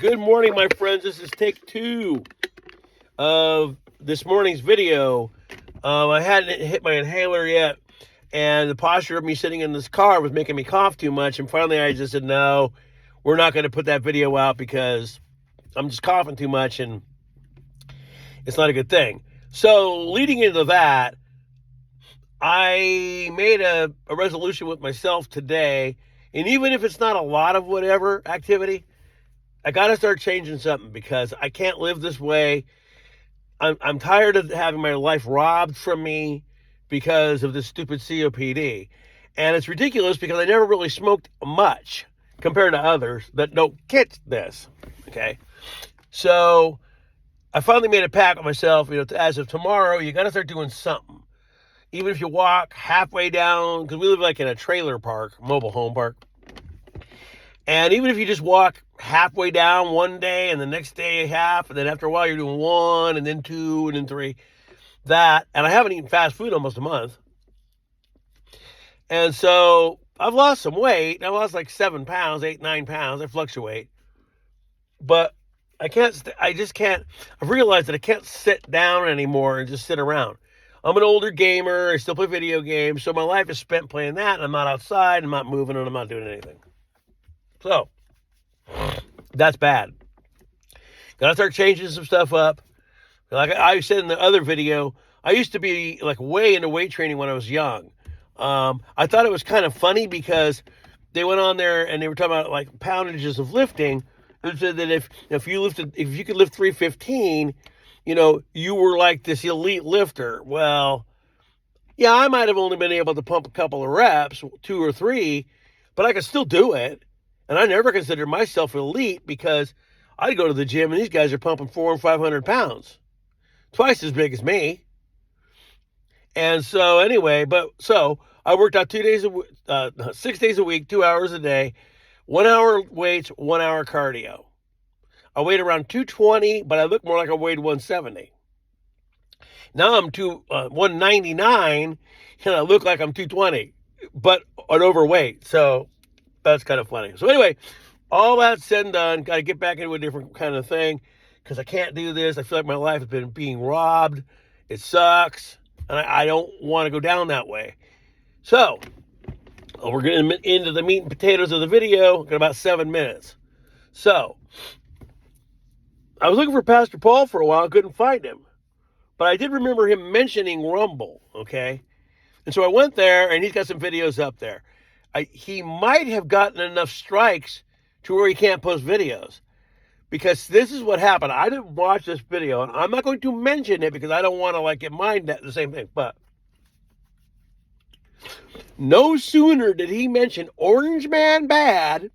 Good morning, my friends. This is take 2 of this morning's video. I hadn't hit my inhaler yet, and the posture of me sitting in this car was making me cough too much. And finally, I just said, no, we're not going to put that video out because I'm just coughing too much, and it's not a good thing. So, leading into that, I made a resolution with myself today, and even if it's not a lot of whatever activity, I got to start changing something because I can't live this way. I'm tired of having my life robbed from me because of this stupid COPD. And it's ridiculous because I never really smoked much compared to others that don't get this. Okay. So I finally made a pact with myself, as of tomorrow, you got to start doing something. Even if you walk halfway down, because we live like in a trailer park, mobile home park. And even if you just walk halfway down one day and the next day half, and then after a while you're doing 1 and then 2 and then 3, that, and I haven't eaten fast food almost a month. And so I've lost some weight. I lost like 7 pounds, 8, 9 pounds. I fluctuate. But I just can't, I've realized that I can't sit down anymore and just sit around. I'm an older gamer. I still play video games. So my life is spent playing that, and I'm not outside, I'm not moving, and I'm not doing anything. So, that's bad. Gotta start changing some stuff up. Like I said in the other video, I used to be like way into weight training when I was young. I thought it was kind of funny because they went on there and they were talking about like poundages of lifting. It said that if you could lift 315, you were like this elite lifter. Well, yeah, I might have only been able to pump a couple of reps, 2 or 3, but I could still do it. And I never considered myself elite because I'd go to the gym and these guys are pumping 400 and 500 pounds, twice as big as me. And so anyway, so I worked out 6 days a week, 2 hours a day, 1 hour weights, 1 hour cardio. I weighed around 220, but I look more like I weighed 170. Now I'm 199, and I look like I'm 220, but an overweight. So that's kind of funny. So anyway, all that said and done, got to get back into a different kind of thing because I can't do this. I feel like my life has been being robbed. It sucks, and I don't want to go down that way. So we're getting into the meat and potatoes of the video in about 7 minutes. So I was looking for Pastor Paul for a while. I couldn't find him, but I did remember him mentioning Rumble, okay? And so I went there, and he's got some videos up there. He might have gotten enough strikes to where he can't post videos. Because this is what happened. I didn't watch this video, and I'm not going to mention it because I don't want to get mind that the same thing. But no sooner did he mention Orange Man Bad,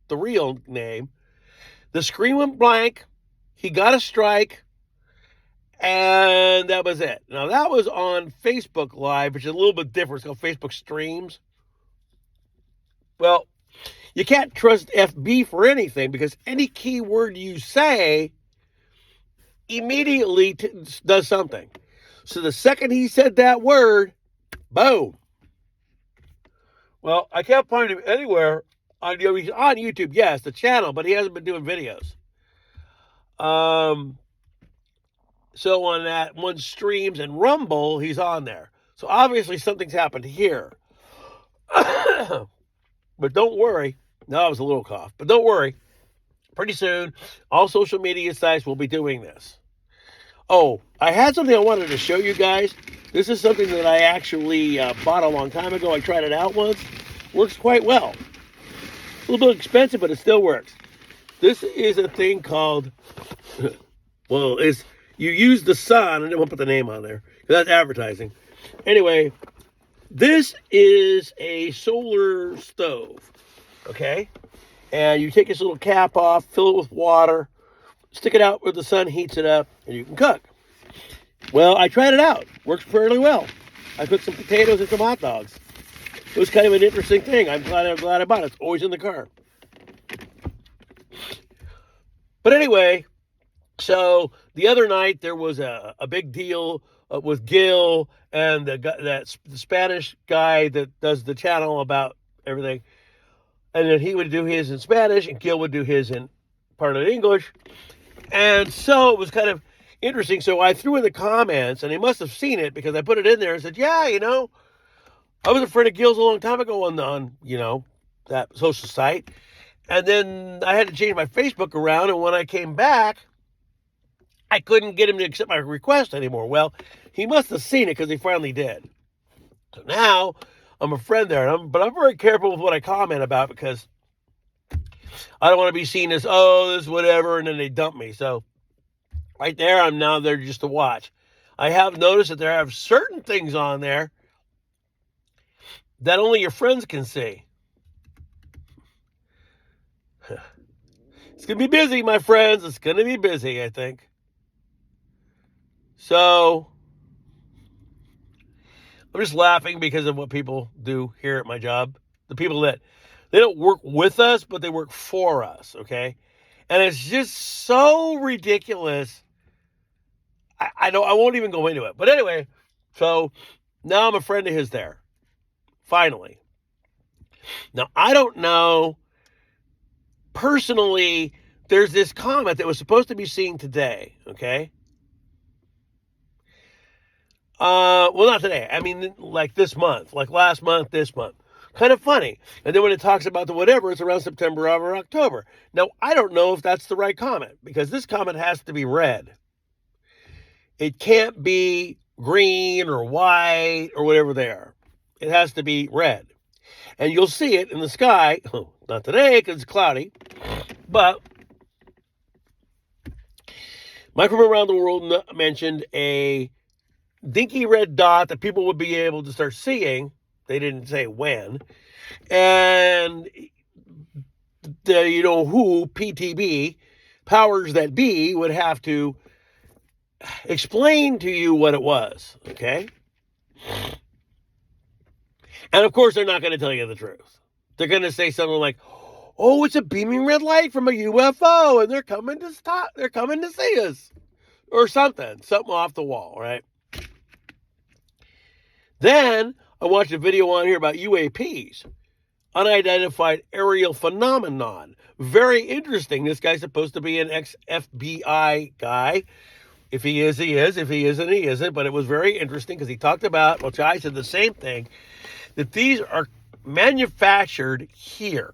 the real name, the screen went blank, he got a strike, and that was it. Now, that was on Facebook Live, which is a little bit different. It's called Facebook Streams. Well, you can't trust FB for anything because any keyword you say immediately does something. So the second he said that word, boom. Well, I can't find him anywhere. He's on YouTube, yes, the channel, but he hasn't been doing videos. So on that one streams and Rumble, he's on there. So obviously something's happened here. But don't worry. No, it was a little cough. But don't worry. Pretty soon, all social media sites will be doing this. Oh, I had something I wanted to show you guys. This is something that I actually bought a long time ago. I tried it out once. Works quite well. A little bit expensive, but it still works. This is a thing called, you use the sun, and I won't put the name on there, because that's advertising. Anyway, this is a solar stove, okay? And you take this little cap off, fill it with water, stick it out where the sun heats it up, and you can cook. Well, I tried it out. Works fairly well. I cooked some potatoes and some hot dogs. It was kind of an interesting thing. I'm glad I bought it. It's always in the car. But anyway, so the other night there was a big deal with Gil and the Spanish guy that does the channel about everything. And then he would do his in Spanish and Gil would do his in part of English. And so it was kind of interesting. So I threw in the comments, and they must have seen it because I put it in there and said, yeah, I was a friend of Gil's a long time ago on that social site. And then I had to change my Facebook around, and when I came back, I couldn't get him to accept my request anymore. Well, he must have seen it because he finally did. So now I'm a friend there, but I'm very careful with what I comment about because I don't want to be seen as, oh, this whatever, and then they dump me. So right there, I'm now there just to watch. I have noticed that there are certain things on there that only your friends can see. It's going to be busy, my friends. It's going to be busy, I think. So I'm just laughing because of what people do here at my job. The people that they don't work with us, but they work for us, okay? And it's just so ridiculous. I won't even go into it. But anyway, so now I'm a friend of his there. Finally. Now, I don't know. Personally, there's this comment that was supposed to be seen today, okay? Well, not today. I mean, like this month, like last month, this month. Kind of funny. And then when it talks about the whatever, it's around September or October. Now, I don't know if that's the right comment because this comment has to be red. It can't be green or white or whatever they are. It has to be red. And you'll see it in the sky. Not today because it's cloudy. But Mike from Around the World mentioned a dinky red dot that people would be able to start seeing. They didn't say when. And who, PTB, powers that be, would have to explain to you what it was, okay? And of course, they're not going to tell you the truth. They're going to say something like, oh, it's a beaming red light from a UFO, and they're coming to see us, or something off the wall, right? Then I watched a video on here about UAPs, unidentified aerial phenomenon. Very interesting. This guy's supposed to be an ex-FBI guy. If he is, he is. If he isn't, he isn't. But it was very interesting because he talked about, which I said the same thing, that these are manufactured here,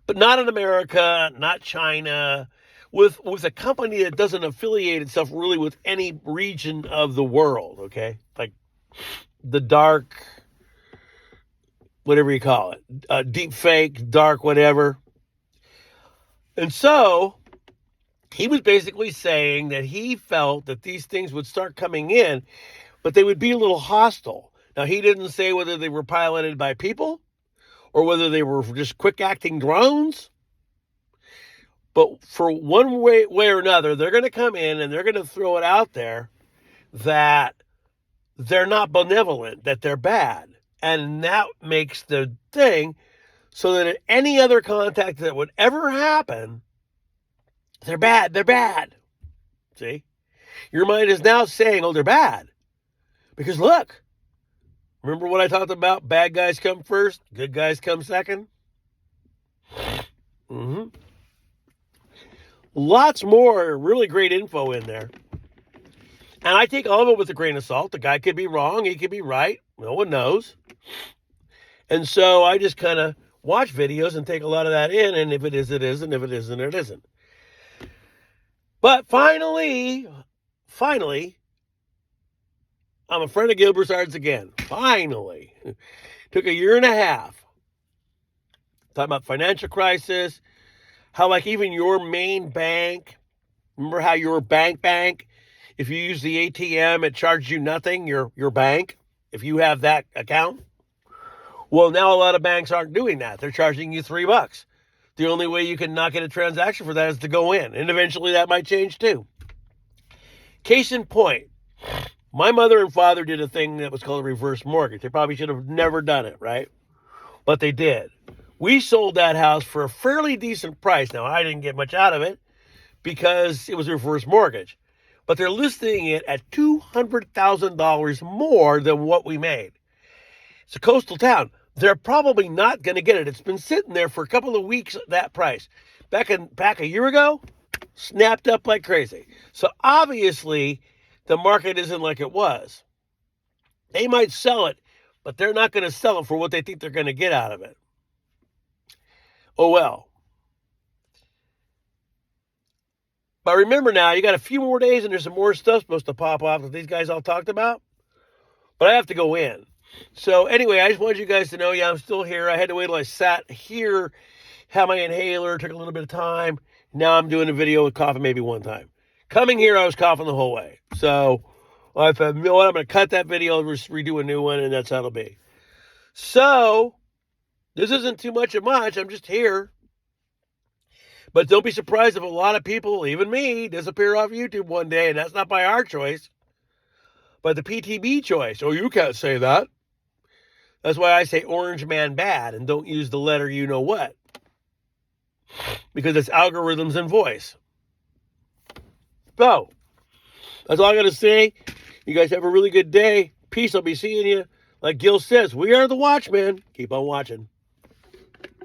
but not in America, not China, with a company that doesn't affiliate itself really with any region of the world, okay? Like the dark, whatever you call it, deep fake, dark, whatever. And so he was basically saying that he felt that these things would start coming in, but they would be a little hostile. Now, he didn't say whether they were piloted by people or whether they were just quick-acting drones. But for one way or another, they're going to come in and they're going to throw it out there that they're not benevolent, that they're bad. And that makes the thing so that any other contact that would ever happen, they're bad. See? Your mind is now saying, oh, they're bad. Because look, remember what I talked about? Bad guys come first, good guys come second. Lots more really great info in there. And I take all of it with a grain of salt. The guy could be wrong. He could be right. No one knows. And so I just kind of watch videos and take a lot of that in. And if it is, it is. And if it isn't, it isn't. But finally, I'm a friend of Gil Broussard's again. Finally. Took a year and a half. Talking about financial crisis. How like even your main bank, remember how your bank, if you use the ATM, it charges you nothing, your bank, if you have that account? Well, now a lot of banks aren't doing that. They're charging you $3. The only way you can not get a transaction for that is to go in. And eventually that might change too. Case in point, my mother and father did a thing that was called a reverse mortgage. They probably should have never done it, right? But they did. We sold that house for a fairly decent price. Now, I didn't get much out of it because it was a reverse mortgage. But they're listing it at $200,000 more than what we made. It's a coastal town. they're probably not going to get it. It's been sitting there for a couple of weeks at that price. Back a year ago, snapped up like crazy. So obviously, the market isn't like it was. They might sell it, but they're not going to sell it for what they think they're going to get out of it. Oh well. But remember now, you got a few more days and there's some more stuff supposed to pop off that these guys all talked about. But I have to go in. So anyway, I just wanted you guys to know, yeah, I'm still here. I had to wait till I sat here, had my inhaler, took a little bit of time. Now I'm doing a video with coughing maybe one time. Coming here, I was coughing the whole way. So I thought, you know what, I'm going to cut that video, just redo a new one, and that's how it'll be. So this isn't too much of much. I'm just here. But don't be surprised if a lot of people, even me, disappear off YouTube one day, and that's not by our choice, but the PTB choice. Oh, you can't say that. That's why I say Orange Man bad and don't use the letter you know what. Because it's algorithms and voice. So, that's all I got to say. You guys have a really good day. Peace. I'll be seeing you. Like Gil says, we are the Watchmen. Keep on watching.